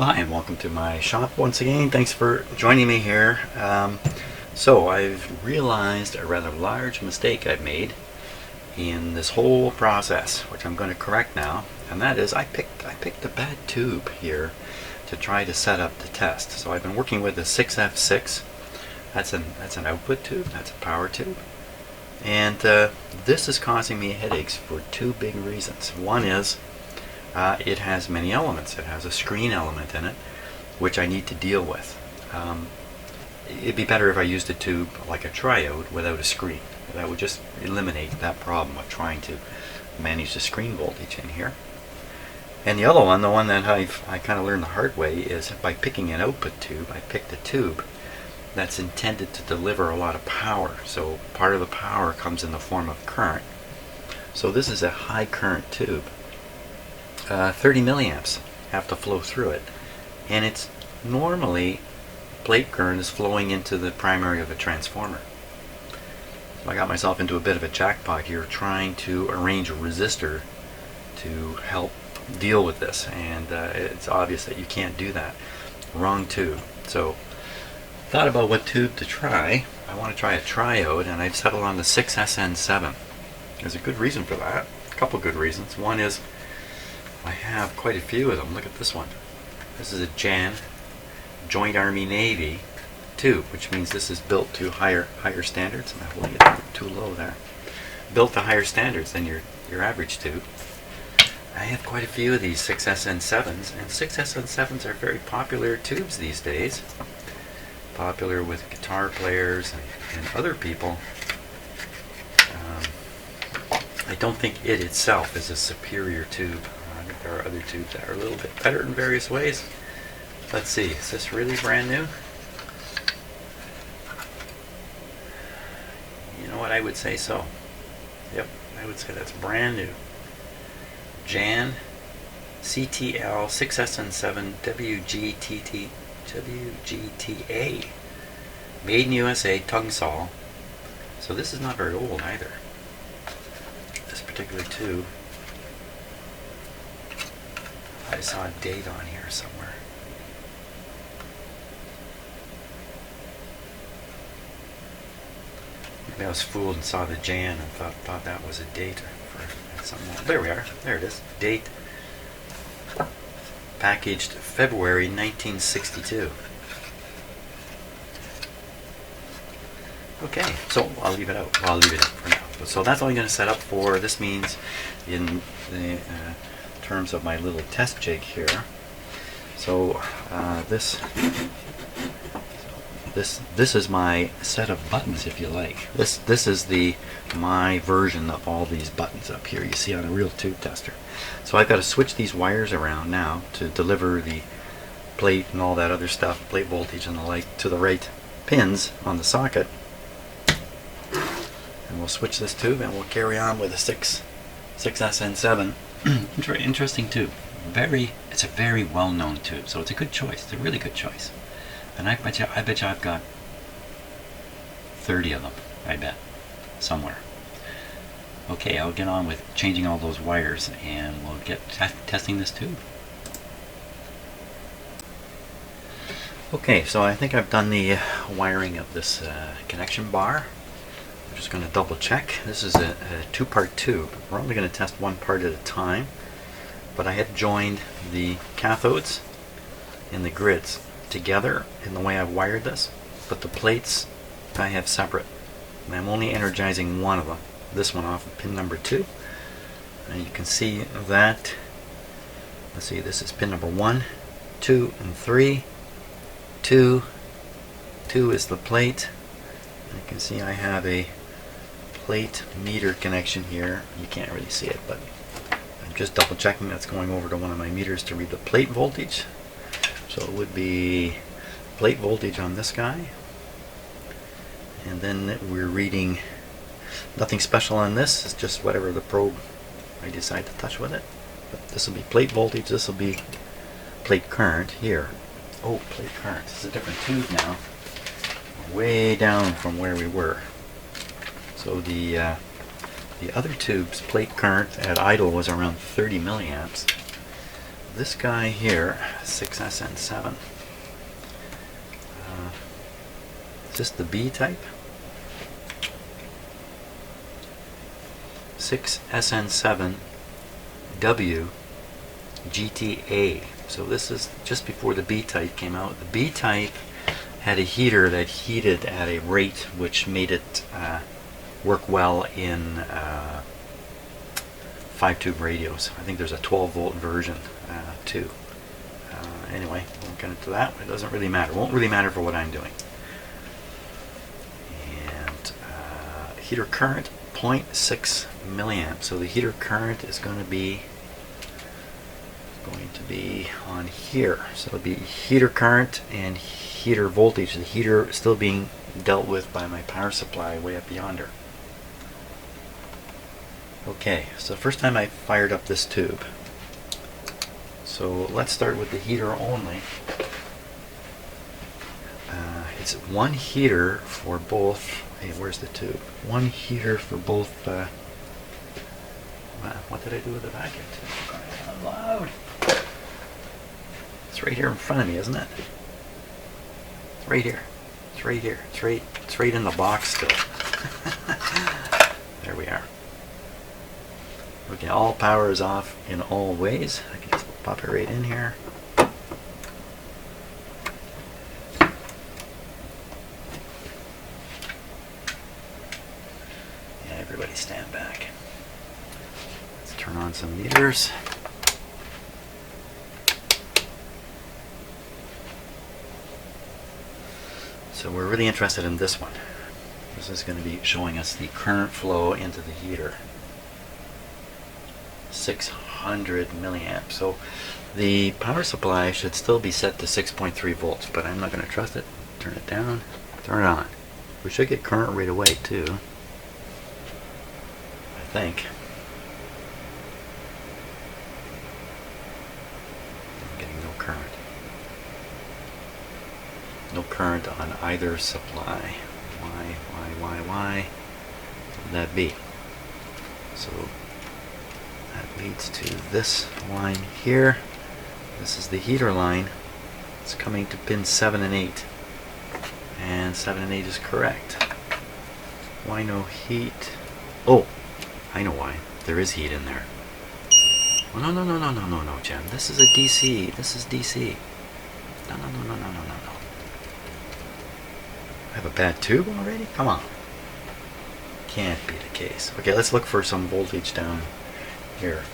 Hi, and welcome to my shop once again. Thanks for joining me here. So I've realized a rather large mistake I've made in this whole process, which I'm going to correct now, and that is I picked a bad tube here to try to set up the test. So I've been working with a 6F6. That's an output tube. That's a power tube, and this is causing me headaches for two big reasons. One is it has many elements. It has a screen element in it, which I need to deal with. It'd be better if I used a tube like a Triode without a screen. That would just eliminate that problem of trying to manage the screen voltage in here. And the other one, the one that I kind of learned the hard way, is by picking an output tube, I picked a tube that's intended to deliver a lot of power. So part of the power comes in the form of current. So this is a high current tube. 30 milliamps have to flow through it, and it's normally plate current is flowing into the primary of a transformer. So I got myself into a bit of a jackpot here trying to arrange a resistor to help deal with this, and it's obvious that you can't do that. Wrong tube. So thought about what tube to try. I want to try a Triode, and I've settled on the 6SN7. There's a good reason for that. A couple good reasons. One is I have quite a few of them. Look at this one. This is a JAN, Joint Army Navy tube, which means this is built to higher standards. I'm holding it too low there. Built to higher standards than your average tube. I have quite a few of these 6SN7s, and 6SN7s are very popular tubes these days. Popular with guitar players and other people. I don't think it itself is a superior tube. I think there are other tubes that are a little bit better in various ways. Let's see, is this really brand new? You know what, I would say so. Yep, I would say that's brand new. JAN CTL 6SN7 WGTA. Made in USA, Tungsol. So this is not very old either. This particular tube. I saw a date on here somewhere. Maybe I was fooled and saw the JAN and thought that was a date for something. There we are. There it is. Date. Packaged February 1962. Okay, so I'll leave it out. Well, I'll leave it out for now. So that's all I'm going to set up for. This means in the terms of my little test jig here. So this is my set of buttons, if you like. This is my version of all these buttons up here you see on a real tube tester. So I've got to switch these wires around now to deliver the plate and all that other stuff, plate voltage and the like, to the right pins on the socket. And we'll switch this tube and we'll carry on with the 6SN7. Interesting tube. It's a very well-known tube, so it's a good choice. It's a really good choice. And I bet you I've got 30 of them, I bet, somewhere. Okay, I'll get on with changing all those wires and we'll get testing this tube. Okay, so I think I've done the wiring of this connection bar. I'm just going to double check. This is a two-part tube. We're only going to test one part at a time, but I have joined the cathodes and the grids together in the way I've wired this, but the plates I have separate, and I'm only energizing one of them, this one off of pin number 2, and you can see that, let's see, this is pin number 1, 2, and 3. 2 is the plate. You can see I have a plate meter connection here. You can't really see it, but I'm just double checking that's going over to one of my meters to read the plate voltage. So it would be plate voltage on this guy, and then we're reading nothing special on this. It's just whatever the probe I decide to touch with it. But this will be plate voltage. This will be plate current here. Oh, plate current. This is a different tube now. Way down from where we were. So the other tube's plate current at idle was around 30 milliamps. this guy here, 6SN7, is this the B type? 6SN7W GTA. So this is just before the B type came out. The B type had a heater that heated at a rate which made it work well in 5-tube radios. I think there's a 12-volt version too. Anyway, won't get into that. It doesn't really matter. Won't really matter for what I'm doing. And heater current 0.6 milliamps. So the heater current is going to be on here. So it'll be heater current and heater voltage. The heater still being dealt with by my power supply way up yonder. Okay, so the first time I fired up this tube. So let's start with the heater only. It's one heater for both. Hey, where's the tube? One heater for both. What did I do with the vacuum tube? Out loud. It's right here in front of me, isn't it? It's right here. It's right here. It's right in the box still. There we are. Okay, all power is off in all ways. I can just pop it right in here. Yeah, everybody stand back. Let's turn on some meters. So we're really interested in this one. This is going to be showing us the current flow into the heater. 600 milliamps. So the power supply should still be set to 6.3 volts, but I'm not going to trust it. Turn it down, turn it on. We should get current right away too, I think. I'm getting no current. No current on either supply. Why would that be? So that leads to this line here. This is the heater line. It's coming to pin 7 and 8. And 7 and 8 is correct. Why no heat? Oh, I know why. There is heat in there. Oh, no, Jim. This is a DC. This is DC. No. I have a bad tube already? Come on. Can't be the case. Okay, let's look for some voltage down here.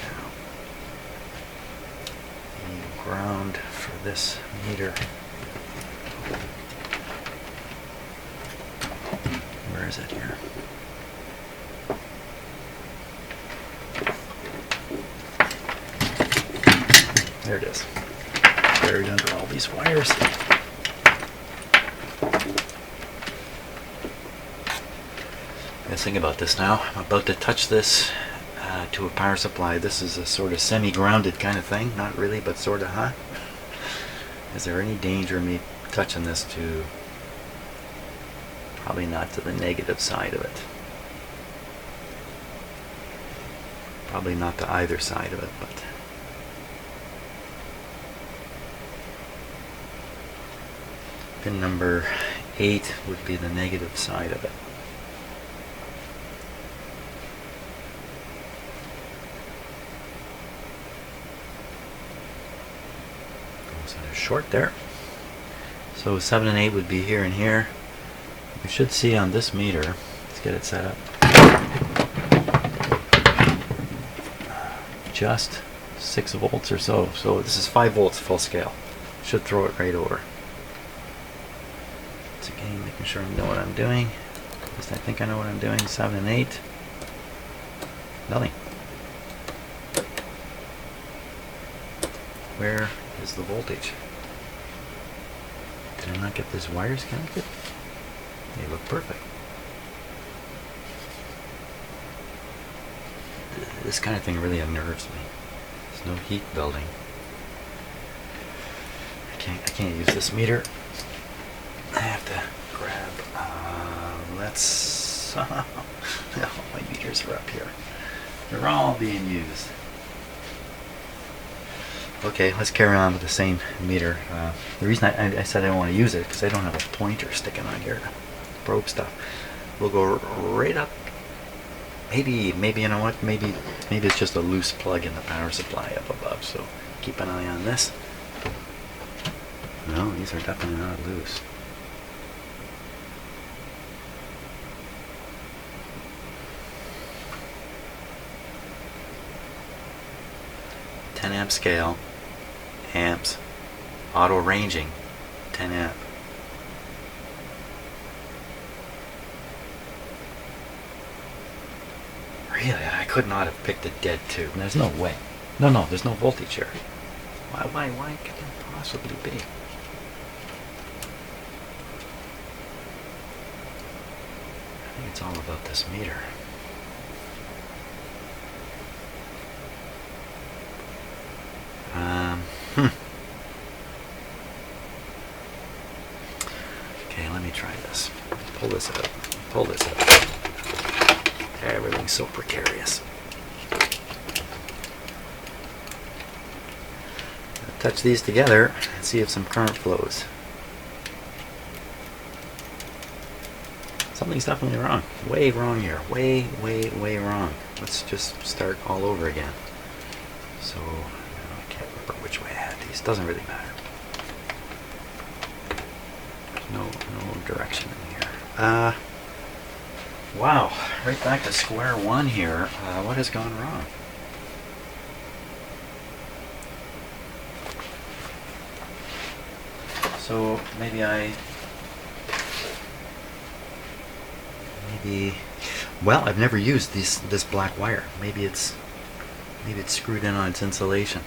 Now, the ground for this meter. Where is it here? There it is. Buried under all these wires. Let's think about this now. I'm about to touch this to a power supply. This is a sort of semi-grounded kind of thing. Not really, but sort of, huh? Is there any danger of me touching this to... Probably not to the negative side of it. Probably not to either side of it, but... Pin number 8 would be the negative side of it. So there's short there. So 7 and 8 would be here and here. You should see on this meter, let's get it set up, just 6 volts or so. So this is 5 volts full scale. Should throw it right over. Again, making sure I know what I'm doing. At least I think I know what I'm doing. 7 and 8. Nothing. Where is the voltage? Did I not get these wires connected? They look perfect. This kind of thing really unnerves me. There's no heat building. I can't use this meter. I have to grab let's... Oh, my meters are up here. They're all being used. Okay, let's carry on with the same meter. The reason I said I don't want to use it because I don't have a pointer sticking on here to probe stuff. We'll go right up. Maybe you know what? Maybe it's just a loose plug in the power supply up above. So keep an eye on this. No, these are definitely not loose. Amp scale, amps, auto ranging, 10 amp. Really, I could not have picked a dead tube. There's no way. No, there's no voltage here. Why could that possibly be? I think it's all about this meter. Okay, let me try this. Pull this out. Pull this out. Everything's so precarious. Touch these together and see if some current flows. Something's definitely wrong. Way wrong here. Way wrong. Let's just start all over again. So, I can't remember which way I had these. Doesn't really matter. No direction in here. Wow. Right back to square one here. What has gone wrong? So maybe well, I've never used this black wire. Maybe it's screwed in on its insulation.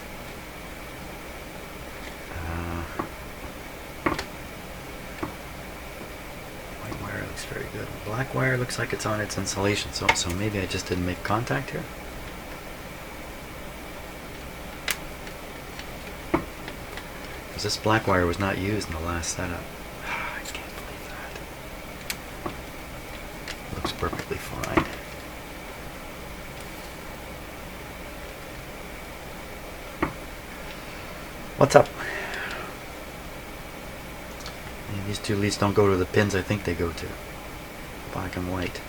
White wire looks very good. Black wire looks like it's on its insulation. So maybe I just didn't make contact here. Because this black wire was not used in the last setup. I can't believe that. Looks perfectly fine. What's up? And these two leads don't go to the pins I think they go to. Black and white.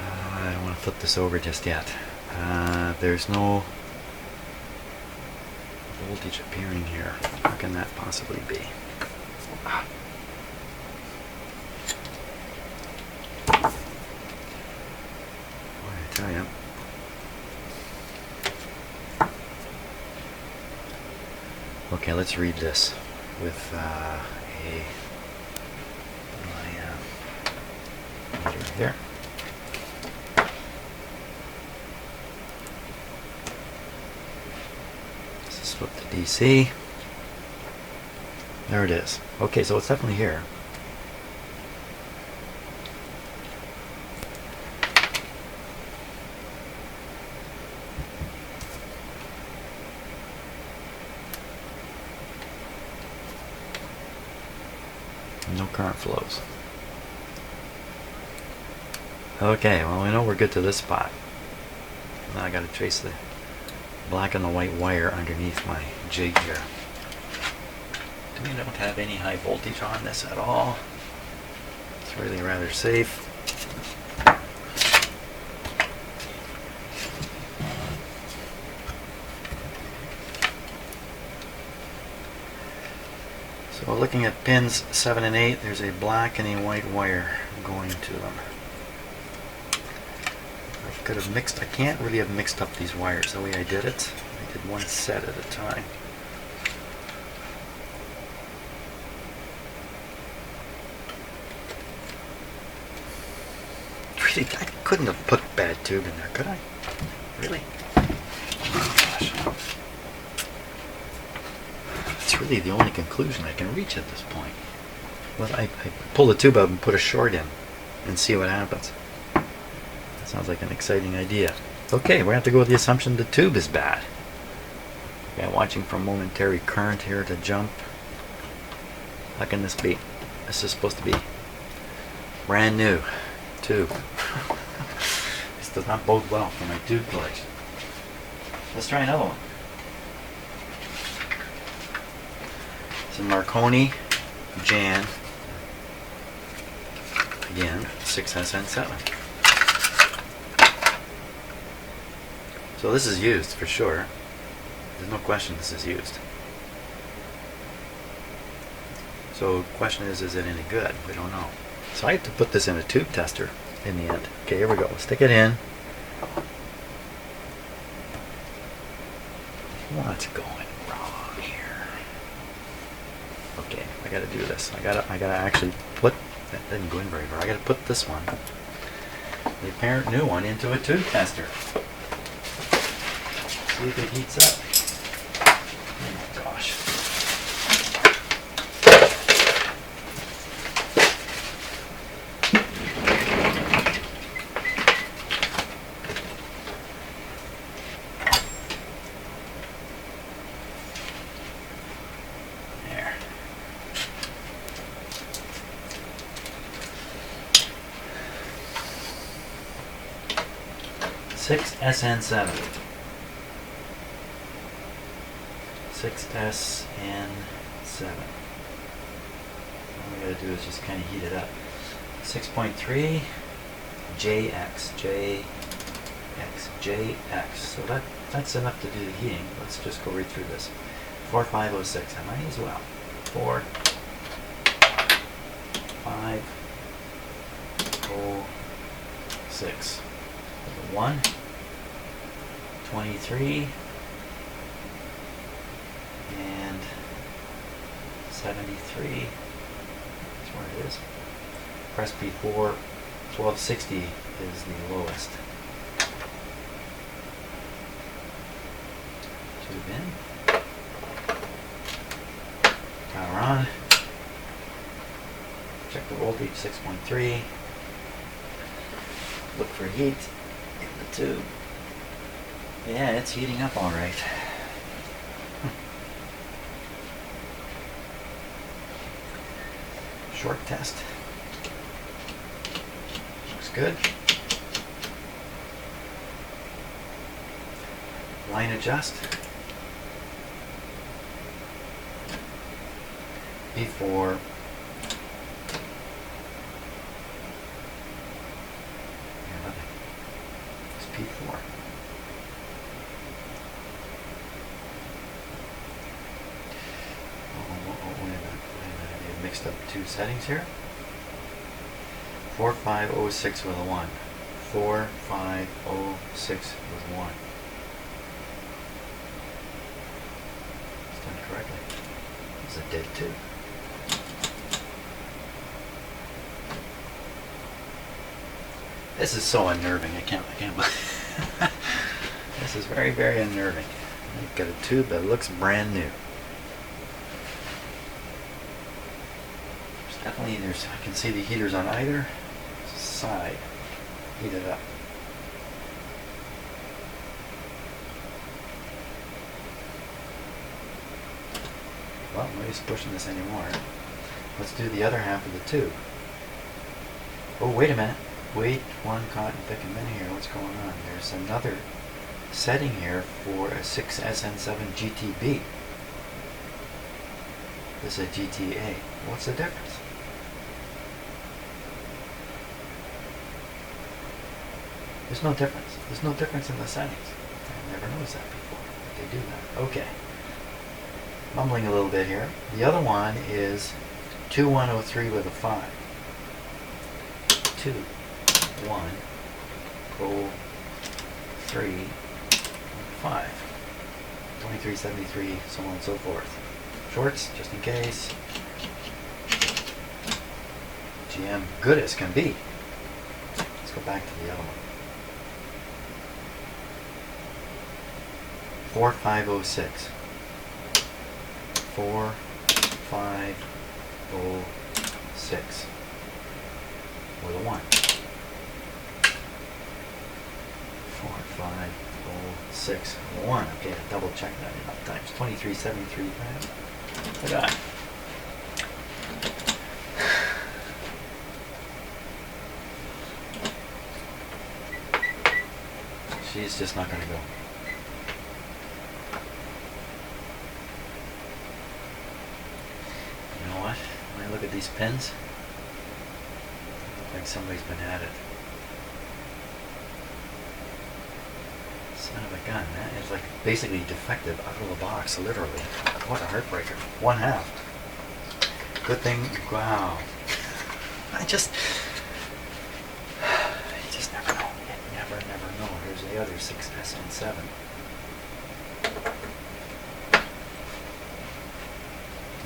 I don't want to flip this over just yet. There's no voltage appearing here. How can that possibly be? Boy, I tell you. Okay, let's read this with my meter here. Let's flip to DC. There it is. Okay, so it's definitely here. No current flows. Okay, well, we know we're good to this spot. Now I gotta trace the black and the white wire underneath my jig here. We don't have any high voltage on this at all. It's really rather safe. So looking at pins 7 and 8, there's a black and a white wire going to them. I could have mixed, I can't really have mixed up these wires the way I did it. I did one set at a time. Really, I couldn't have put bad tube in there, could I? Really? Oh, gosh. That's really the only conclusion I can reach at this point. Well, I pull the tube out and put a short in and see what happens. That sounds like an exciting idea. Okay, we have to go with the assumption the tube is bad. Okay, watching for momentary current here to jump. How can this be? This is supposed to be brand new tube. This does not bode well for my tube collection. Let's try another one. Some Marconi Jan. Again, 6SN7. So this is used for sure. There's no question this is used. So the question is it any good? We don't know. So I have to put this in a tube tester in the end. Okay, here we go. Stick it in. What's going wrong here? Okay, I gotta do this. I gotta actually put, that didn't go in very far. I gotta put this one, the apparent new one, into a tube tester. See if it heats up. Oh my gosh. There. 6SN7. 6SN7. All we gotta do is just kind of heat it up. 6.3 JX. So that's enough to do the heating. Let's just go right through this. 4506. I might as well. 4506. 1, 23, and 73. That's where it is. Press P4, 1260 is the lowest. Tube in. Power on. Check the voltage, 6.3. Look for heat in the tube. Yeah, it's heating up all right. Short test. Looks good. Line adjust. P4. It's P4. Wait a minute. I mixed up two settings here. 4506 with a 1. 4506 with 1. It's done correctly. It's a dead 2. This is so unnerving. I can't believe this is very, very unnerving. I've got a tube that looks brand new. Definitely, I can see the heaters on either side heated up. Well, nobody's pushing this anymore. Let's do the other half of the tube. Oh, wait a minute. Wait one cotton thick a minute here. What's going on? There's another setting here for a 6SN7 GTB. This is a GTA. What's the difference? There's no difference. There's no difference in the settings. I've never noticed that before. But they do that. Okay. Mumbling a little bit here. The other one is 2103 with a 5. 2, 1, 0, 3, 5. 2373, so on and so forth. Shorts, just in case. GM, good as can be. Let's go back to the other one. 4506. 4506 with a 1. 4506 with a 1. Okay, I double check that enough times. 2373. Look at that. she's just not going to go. You know what? When I look at these pins, it looks like somebody's been at it. Son of a gun, that is like basically defective out of the box, literally. What a heartbreaker. 1/2. Good thing, wow. You just never know. You never know. Here's the other 6SN7.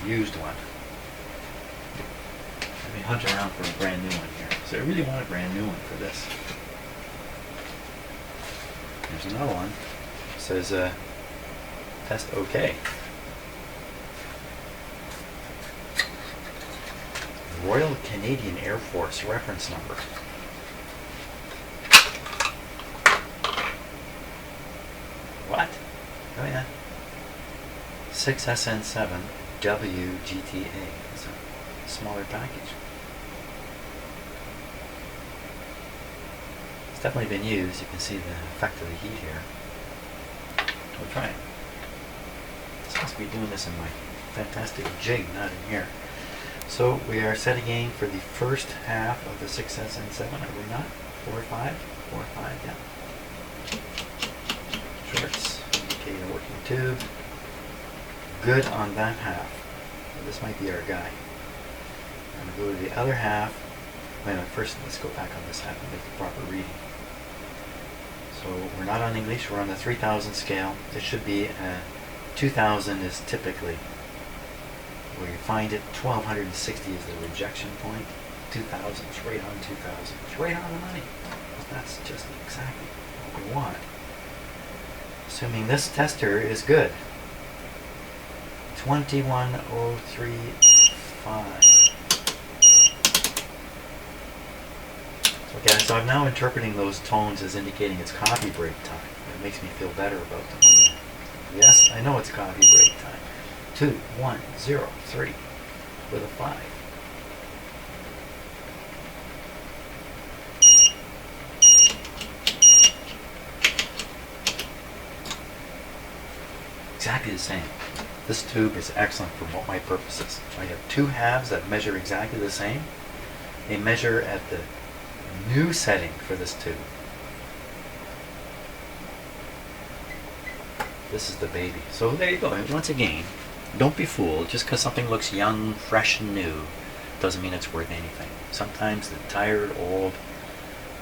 Used one. Let me hunt around for a brand new one here. So I really want a brand new one for this. There's another one. It says test OK. Royal Canadian Air Force reference number. What? Oh yeah. 6SN7 WGTA. It's a smaller package. It's definitely been used. You can see the effect of the heat here. We'll try it. I'm supposed to be doing this in my fantastic jig, not in here. So we are set again for the first half of the 6SN7, are we not? 4 or 5? 4 or 5, yeah. Shorts, indicator working tube. Good on that half. So this might be our guy. I'm going to go to the other half. Wait a minute, first let's go back on this half and make the proper reading. So we're not on English, we're on the 3000 scale. It should be 2000 is typically where you find it. 1260 is the rejection point. 2000 is right on 2000. It's right on the money. That's just exactly what we want. Assuming this tester is good. 21035. Okay, so I'm now interpreting those tones as indicating it's coffee break time. It makes me feel better about them. Yes, I know it's coffee break time. 2103 with a 5. Exactly the same. This tube is excellent for what my purposes. I have 2 halves that measure exactly the same. They measure at the new setting for this tube. This is the baby. So there you go. And once again, don't be fooled. Just because something looks young, fresh, and new doesn't mean it's worth anything. Sometimes the tired old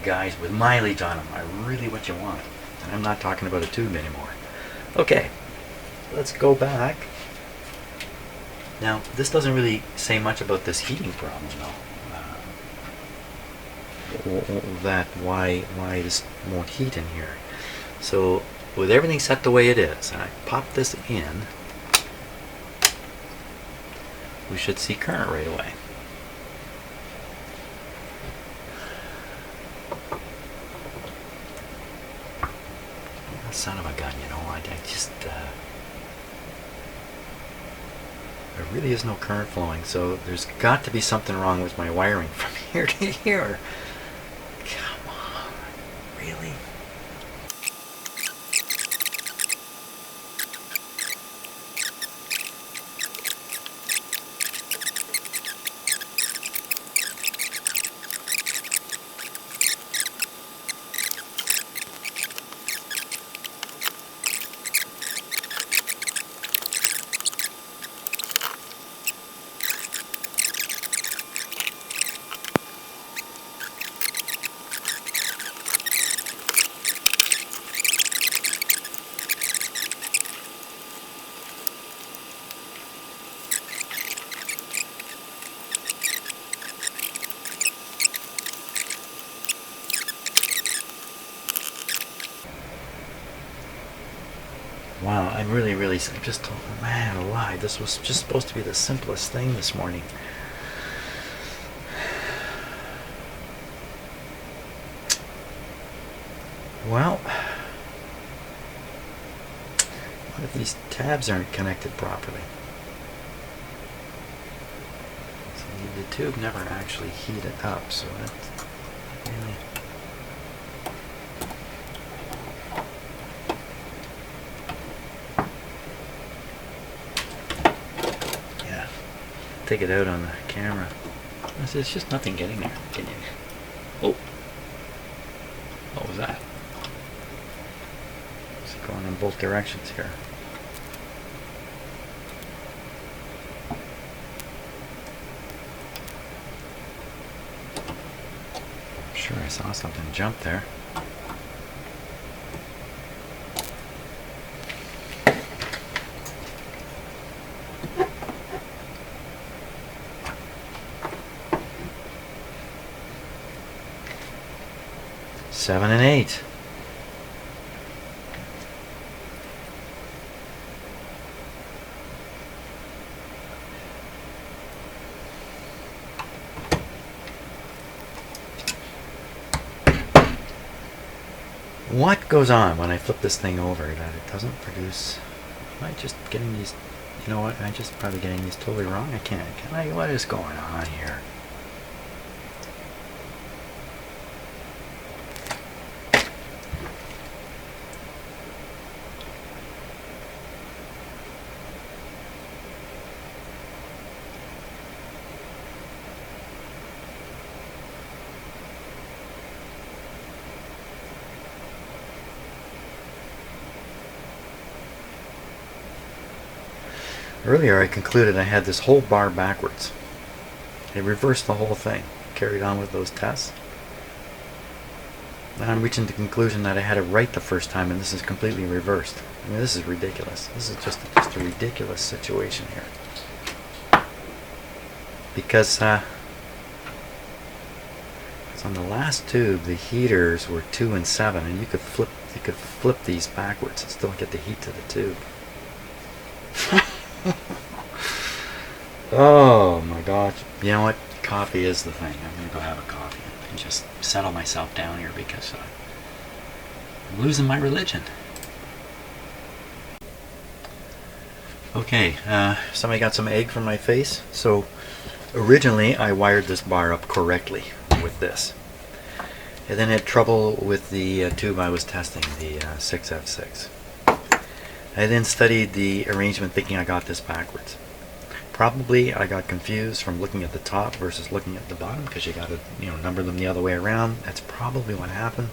guys with mileage on them are really what you want. And I'm not talking about a tube anymore. Okay, let's go back. Now, this doesn't really say much about this heating problem, though. That why this won't heat in here. So with everything set the way it is, and I pop this in, we should see current right away. Son of a gun, you know, I just there really is no current flowing, so there's got to be something wrong with my wiring from here to here. Come on, really? Wow, I'm just, man alive, this was just supposed to be the simplest thing this morning. Well, what if these tabs aren't connected properly? So the tube never actually heated up, so that's really... take it out on the camera. There's just nothing getting there. Can you? Oh, what was that? It's going in both directions here. I'm sure I saw something jump there. Seven and 8. What goes on when I flip this thing over that it doesn't produce? Am I just getting these? You know what? I'm just probably getting these totally wrong. I can't. Can I? What is going on here? Earlier I concluded I had this whole bar backwards. I reversed the whole thing, carried on with those tests. Now I'm reaching the conclusion that I had it right the first time and this is completely reversed. I mean, this is ridiculous. This is just a ridiculous situation here. Because on the last tube the heaters were 2 and 7 and you could flip these backwards and still get the heat to the tube. Oh my gosh. You know what? Coffee is the thing. I'm going to go have a coffee and just settle myself down here because I'm losing my religion. Okay, somebody got some egg from my face. So originally I wired this bar up correctly with this. And then had trouble with the tube I was testing, the 6F6. I then studied the arrangement thinking I got this backwards. Probably I got confused from looking at the top versus looking at the bottom because you got to number them the other way around. That's probably what happened.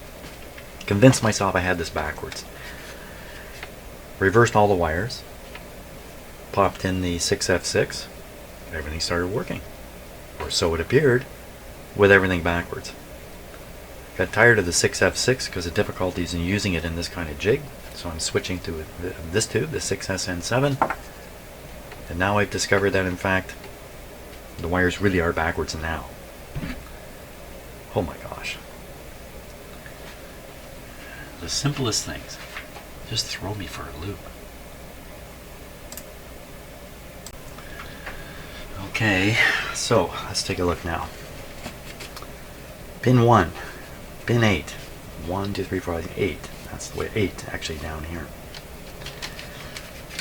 Convinced myself I had this backwards. Reversed all the wires. Popped in the 6F6. Everything started working. Or so it appeared with everything backwards. Got tired of the 6F6 because of difficulties in using it in this kind of jig. So I'm switching to this tube, the 6SN7, and now I've discovered that in fact the wires really are backwards now. Oh my gosh. The simplest things just throw me for a loop. Okay, so let's take a look now. Pin 1, pin 8, 1, 2, 3, 4, 5, 8. That's the way 8 actually down here.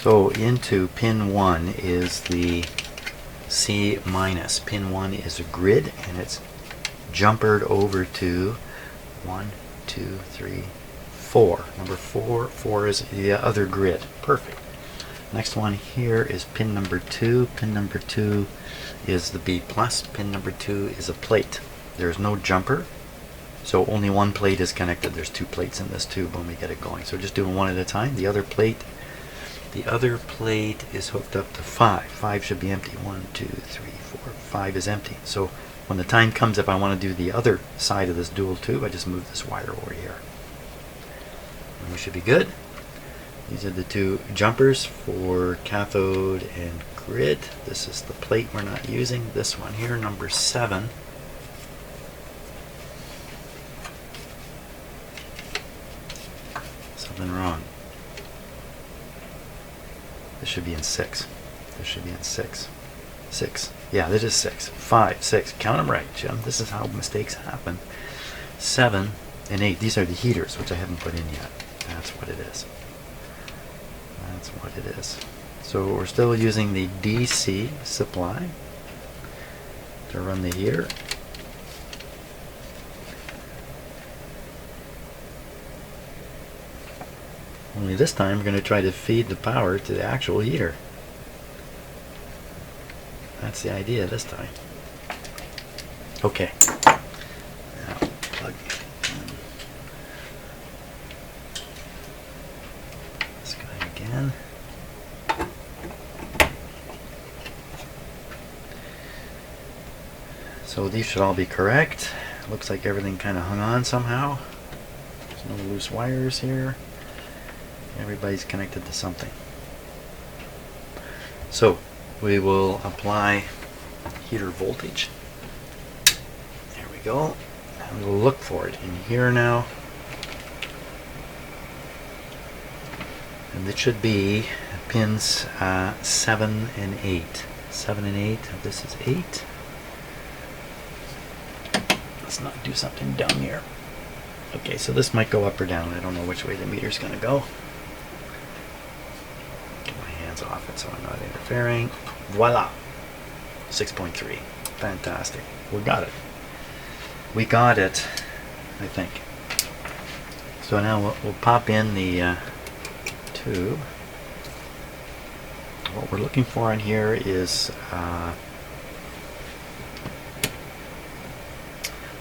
So into pin 1 is the C minus. Pin 1 is a grid and it's jumpered over to 1, 2, 3, 4. Number 4. 4 is the other grid. Perfect. Next one here is pin number 2. Pin number 2 is the B plus. Pin number 2 is a plate. There's no jumper. So only one plate is connected. There's 2 plates in this tube when we get it going. So just doing one at a time. The other plate is hooked up to 5. 5 should be empty. 1, 2, 3, 4, 5 is empty. So when the time comes, if I want to do the other side of this dual tube, I just move this wire over here. And we should be good. These are the 2 jumpers for cathode and grid. This is the plate we're not using. This one here, number 7. Something wrong. This should be in 6. This should be in 6. 6. Yeah, this is 6. 5, 6. Count them right, Jim. This is how mistakes happen. 7 and 8. These are the heaters, which I haven't put in yet. That's what it is. That's what it is. So we're still using the DC supply to run the heater. Only this time we're going to try to feed the power to the actual heater. That's the idea this time. Okay. Now plug in this guy again. So these should all be correct. Looks like everything kind of hung on somehow. There's no loose wires here. Everybody's connected to something. So we will apply heater voltage. There we go. And we'll look for it in here now. And it should be pins 7 and 8. 7 and 8. This is 8. Let's not do something dumb here. Okay, so this might go up or down. I don't know which way the meter's going to go. Get my hands off it so I'm not interfering. Voila! 6.3. Fantastic. We got it. We got it, I think. So now we'll pop in the tube. What we're looking for in here is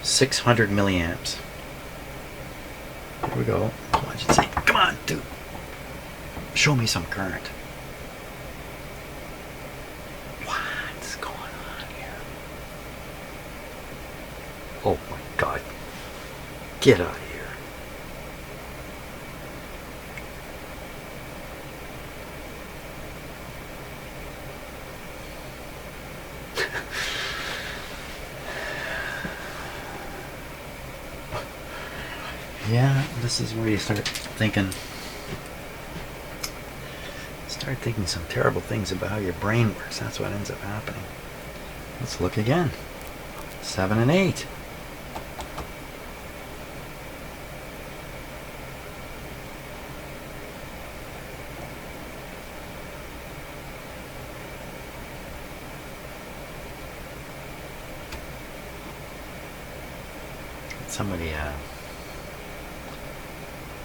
600 milliamps. Here we go. So I should say, come on, dude. Show me some current. What's going on here? Oh my God. Get out of here. Yeah, this is where you start thinking some terrible things about how your brain works. That's what ends up happening. Let's look again. 7 and 8.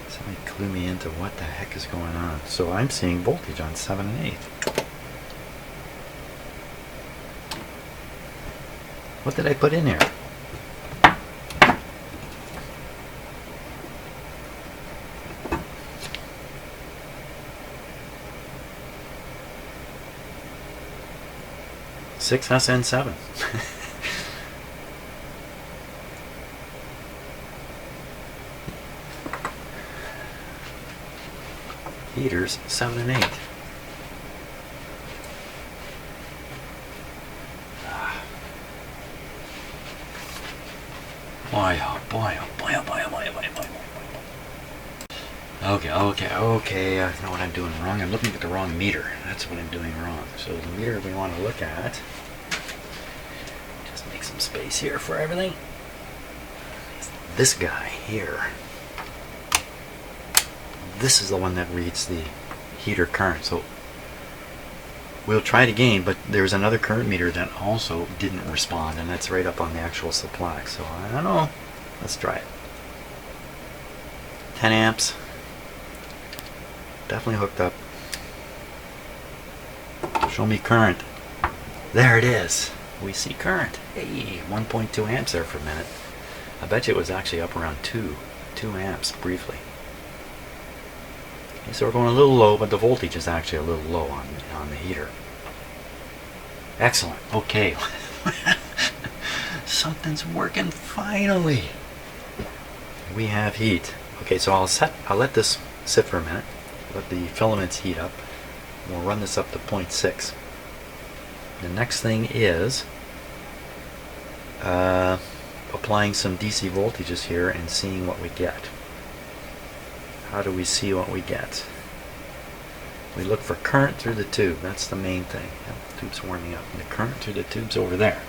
Somebody clue me into what the heck is going on. So I'm seeing voltage on 7 and 8. What did I put in here? Six SN7. Heaters 7 and 8. Boy, oh boy, oh boy, oh boy, oh boy, oh boy, oh boy, oh boy. Okay. I know what I'm doing wrong. I'm looking at the wrong meter. That's what I'm doing wrong. So the meter we want to look at, just make some space here for everything. This guy here. This is the one that reads the heater current. So we'll try it again, but there's another current meter that also didn't respond, and that's right up on the actual supply. So I don't know. Let's try it. 10 amps. Definitely hooked up. Show me current. There it is. We see current. Hey, 1.2 amps there for a minute. I bet you it was actually up around 2 amps briefly. Okay, so we're going a little low, but the voltage is actually a little low on the heater. Excellent. Okay. Something's working finally. We have heat. Okay, so I'll let this sit for a minute. Let the filaments heat up. We'll run this up to 0.6. The next thing is applying some DC voltages here and seeing what we get. How do we see what we get? We look for current through the tube. That's the main thing. The tube's warming up. And the current through the tube's over there.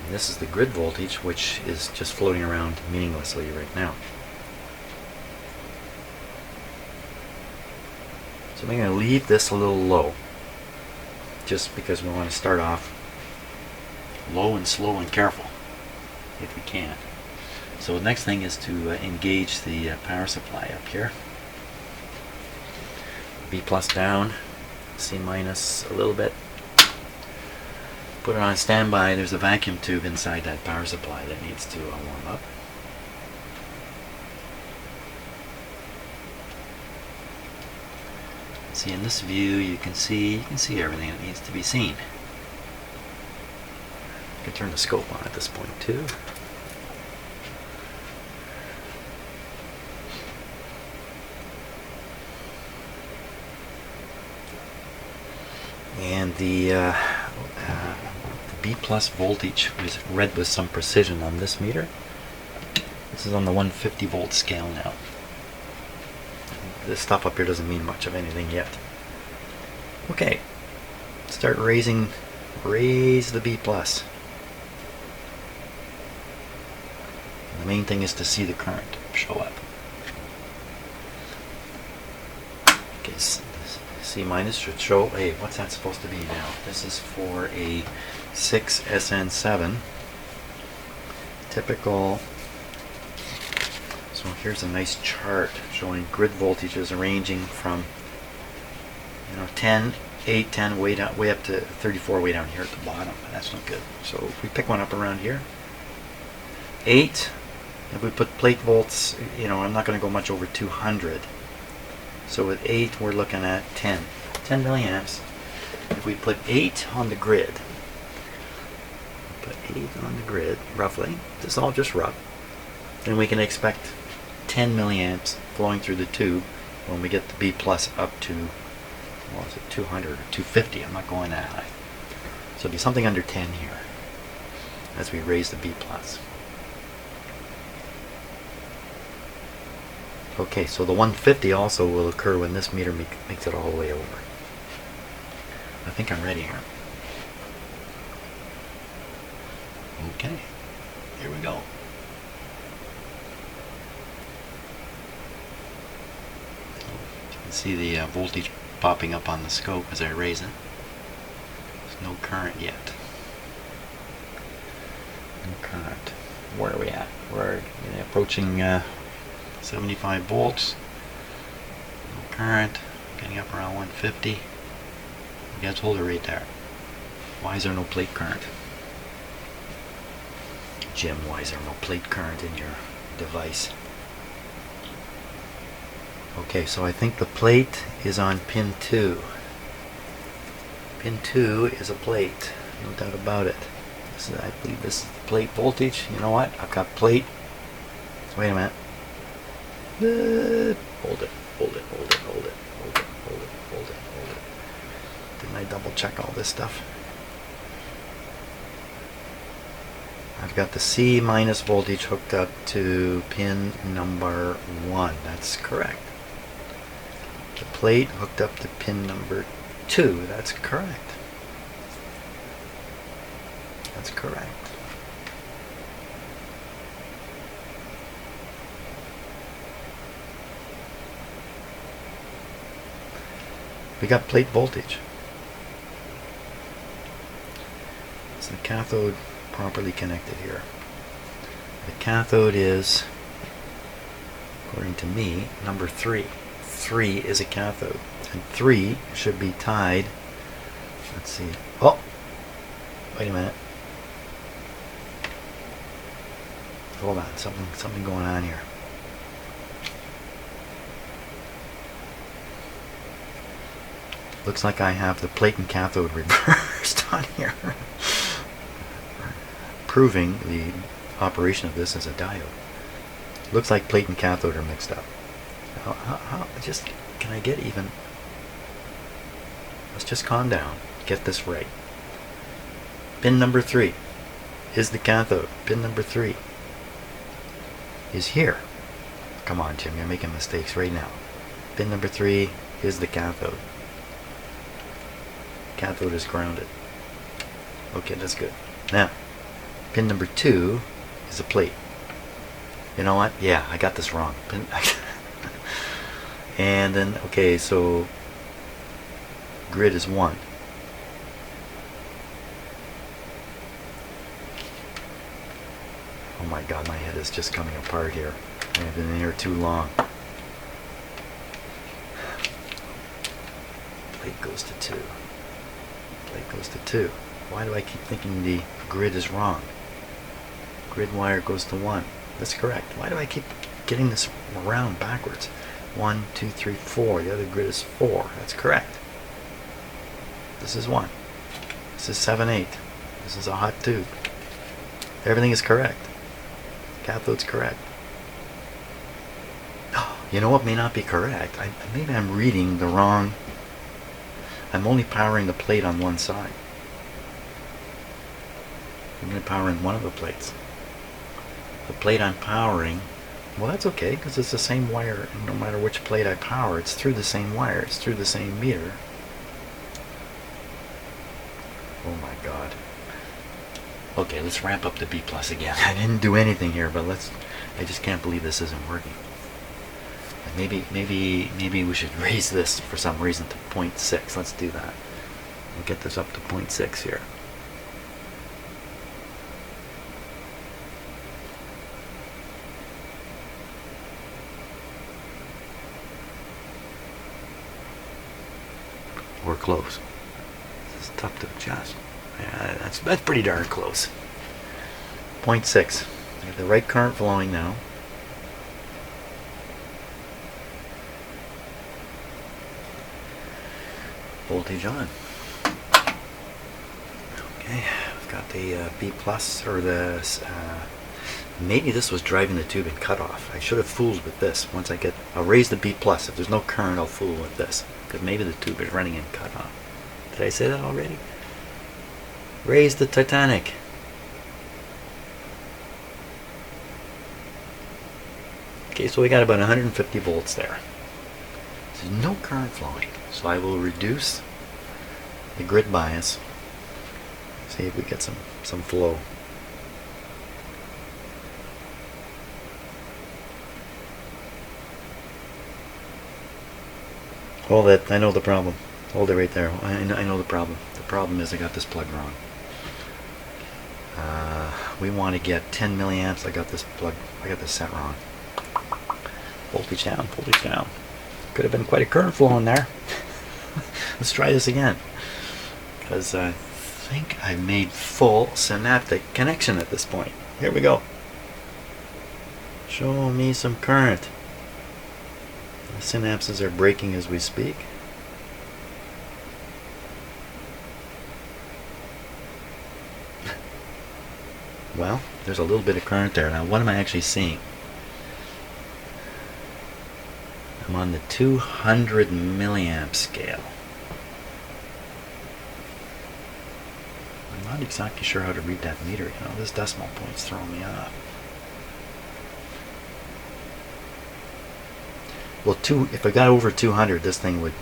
And this is the grid voltage, which is just floating around meaninglessly right now. So I'm going to leave this a little low, just because we want to start off low and slow and careful, if we can. So the next thing is to engage the power supply up here. B plus down, C minus a little bit, Put it on standby. There's a vacuum tube inside that power supply that needs to warm up. See, in this view, you can see everything that needs to be seen. I can turn the scope on at this point too. And the B plus voltage was read with some precision on this meter. This is on the 150 volt scale now. This stuff up here doesn't mean much of anything yet. Okay, start raise the B plus. And the main thing is to see the current show up. Okay, C minus should show, hey, what's that supposed to be now? This is for a 6SN7. Typical. So here's a nice chart showing grid voltages ranging from 10, 8, 10, way up to 34 way down here at the bottom. That's not good. So if we pick one up around here, 8, if we put plate volts, I'm not going to go much over 200. So with 8, we're looking at 10 milliamps. If we put 8 on the grid, roughly, this is all just rough, then we can expect 10 milliamps flowing through the tube when we get the B plus up to, what was it, 200 or 250. I'm not going that high. So it'll be something under 10 here as we raise the B plus. Okay, so the 150 also will occur when this meter makes it all the way over. I think I'm ready here. Okay, here we go. You can see the voltage popping up on the scope as I raise it. There's no current yet. No current. Where are we at? We're approaching 75 volts. No current. Getting up around 150. We got told right there. Why is there no plate current? Jim, why is there no plate current in your device? Okay, so I think the plate is on pin 2. Pin 2 is a plate, no doubt about it. I believe this is the plate voltage. You know what? I've got plate. Wait a minute. Hold it. Didn't I double check all this stuff? I've got the C minus voltage hooked up to pin number 1. That's correct. The plate hooked up to pin number 2. That's correct. That's correct. We got plate voltage. Is the cathode properly connected here? The cathode is, according to me, number 3. 3 is a cathode, and 3 should be tied. Let's see. Oh, wait a minute. Hold on, something going on here. Looks like I have the plate and cathode reversed on here, proving the operation of this as a diode. Looks like plate and cathode are mixed up. Can I get even? Let's just calm down. Get this right. Pin number 3 is the cathode. Pin number 3 is here. Come on, Jim, you're making mistakes right now. Pin number 3 is the cathode. Cathode is grounded. Okay, that's good. Now, pin number 2 is a plate. You know what? Yeah, I got this wrong. And then, okay, so grid is 1. Oh my God, my head is just coming apart here. I've been in here too long. Plate goes to 2. Plate goes to 2. Why do I keep thinking the grid is wrong? Grid wire goes to 1. That's correct. Why do I keep getting this around backwards? 1, 2, 3, 4. The other grid is 4. That's correct. This is 1. This is 7, 8. This is a hot tube. Everything is correct. Cathode's correct. You know what may not be correct? Maybe I'm reading the wrong... I'm only powering the plate on one side. I'm only powering one of the plates. The plate I'm powering, well, that's okay, because it's the same wire. No matter which plate I power, it's through the same wire. It's through the same meter. Oh my God. Okay, let's ramp up the B plus again. I didn't do anything here, but I just can't believe this isn't working. Maybe we should raise this for some reason to 0.6. Let's do that. We'll get this up to 0.6 here. We're close. This is tough to adjust. Yeah, that's pretty darn close. 0.6. I have the right current flowing now. Voltage on. Okay, I've got the B plus, or the maybe this was driving the tube in cutoff. I should have fooled with this. I'll raise the B plus. If there's no current, I'll fool with this, because maybe the tube is running in cutoff. Did I say that already? Raise the Titanic. Okay, so we got about 150 volts there. There's no current flowing, so I will reduce the grid bias. See if we get some flow. Hold it. I know the problem. Hold it right there. I know the problem. The problem is I got this plug wrong. We want to get 10 milliamps. I got this set wrong. Voltage down. Voltage down. Could have been quite a current flow in there. Let's try this again, because I think I've made full synaptic connection at this point. Here we go. Show me some current. The synapses are breaking as we speak. Well, there's a little bit of current there. Now, what am I actually seeing? I'm on the 200 milliamp scale. I'm not exactly sure how to read that meter. You know, this decimal point's throwing me off. Well, if I got over 200, this thing would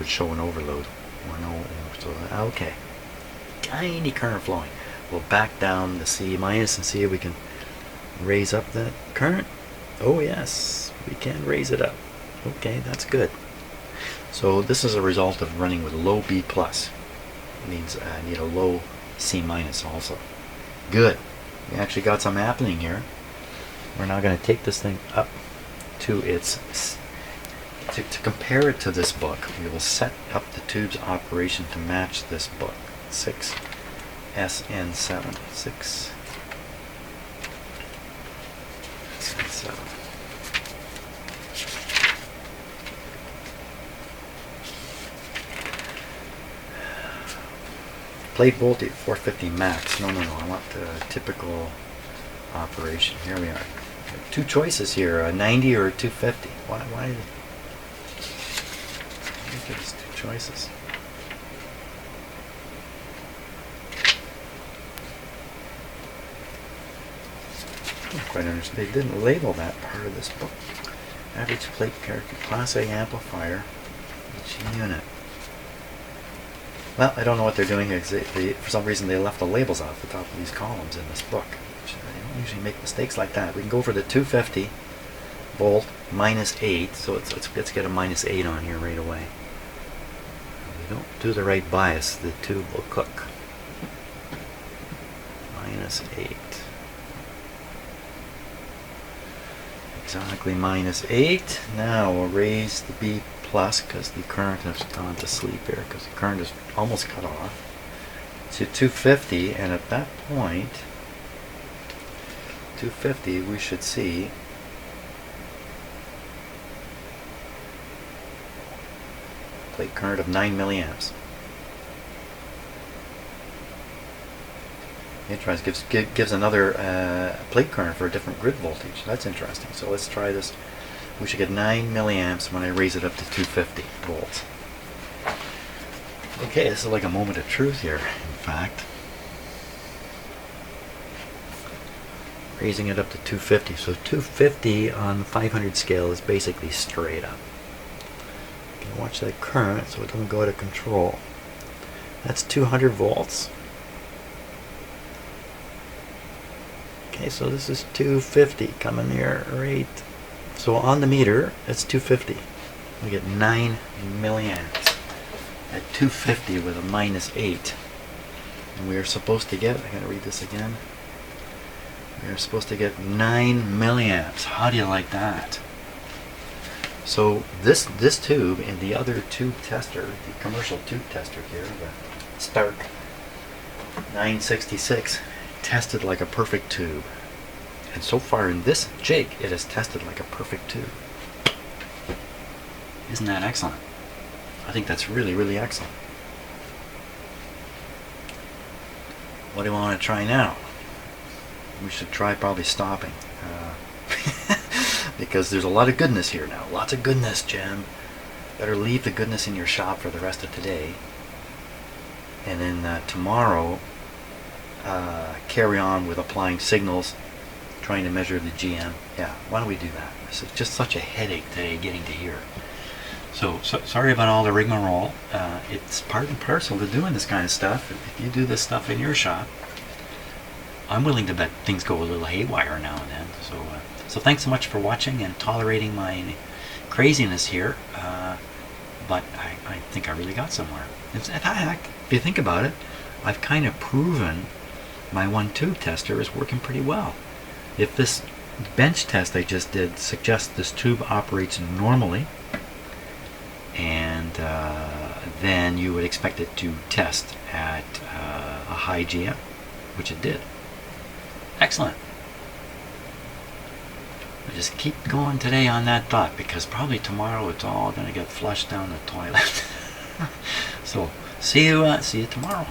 show an overload. So, okay. Tiny current flowing. We'll back down the C minus and see if we can raise up that current. Oh yes, we can raise it up. Okay, that's good. So this is a result of running with low B plus. It means I need a low C minus also. Good. We actually got some happening here. We're now going to take this thing up to its... To compare it to this book, we will set up the tube's operation to match this book. 6 SN7. 6 SN7. Plate voltage 450 max. No, I want the typical operation. Here we are. Two choices here, a 90 or a 250. Why give us two choices? I don't quite understand. They didn't label that part of this book. Average plate character, Class A amplifier, each unit. Well, I don't know what they're doing here. For some reason, they left the labels off the top of these columns in this book. They don't usually make mistakes like that. We can go for the 250 volt minus 8. So let's get a minus 8 on here right away. If we don't do the right bias, the tube will cook. Minus 8. Exactly minus 8. Now we'll raise the B plus because the current has gone to sleep here, because the current is almost cut off. to 250, and at that point, 250, we should see plate current of 9 milliamps. Interesting. Gives another plate current for a different grid voltage. That's interesting. So let's try this. We should get 9 milliamps when I raise it up to 250 volts. Okay, this is like a moment of truth here, in fact. Raising it up to 250. So 250 on the 500 scale is basically straight up. You can watch that current so it doesn't go out of control. That's 200 volts. Okay, so this is 250 coming here, right? So on the meter, it's 250. We get 9 milliamps at 250 with a -8. And we are supposed to get, I gotta read this again. We are supposed to get 9 milliamps. How do you like that? So this tube and the other tube tester, the commercial tube tester here, the Stark 966, tested like a perfect tube. And so far in this jig, it has tested like a perfect tube. Isn't that excellent? I think that's really, really excellent. What do we want to try now? We should try probably stopping. Because there's a lot of goodness here now. Lots of goodness, Jim. Better leave the goodness in your shop for the rest of today. And then tomorrow, carry on with applying signals, trying to measure the GM. Yeah, why don't we do that? This is just such a headache today getting to here. So sorry about all the rigmarole. It's part and parcel to doing this kind of stuff. If you do this stuff in your shop, I'm willing to bet things go a little haywire now and then. So thanks so much for watching and tolerating my craziness here. But I think I really got somewhere. In fact, if you think about it, I've kind of proven my one tube tester is working pretty well. If this bench test I just did suggests this tube operates normally, and then you would expect it to test at a high GM, which it did. Excellent. I just keep going today on that thought, because probably tomorrow it's all going to get flushed down the toilet. So see you tomorrow.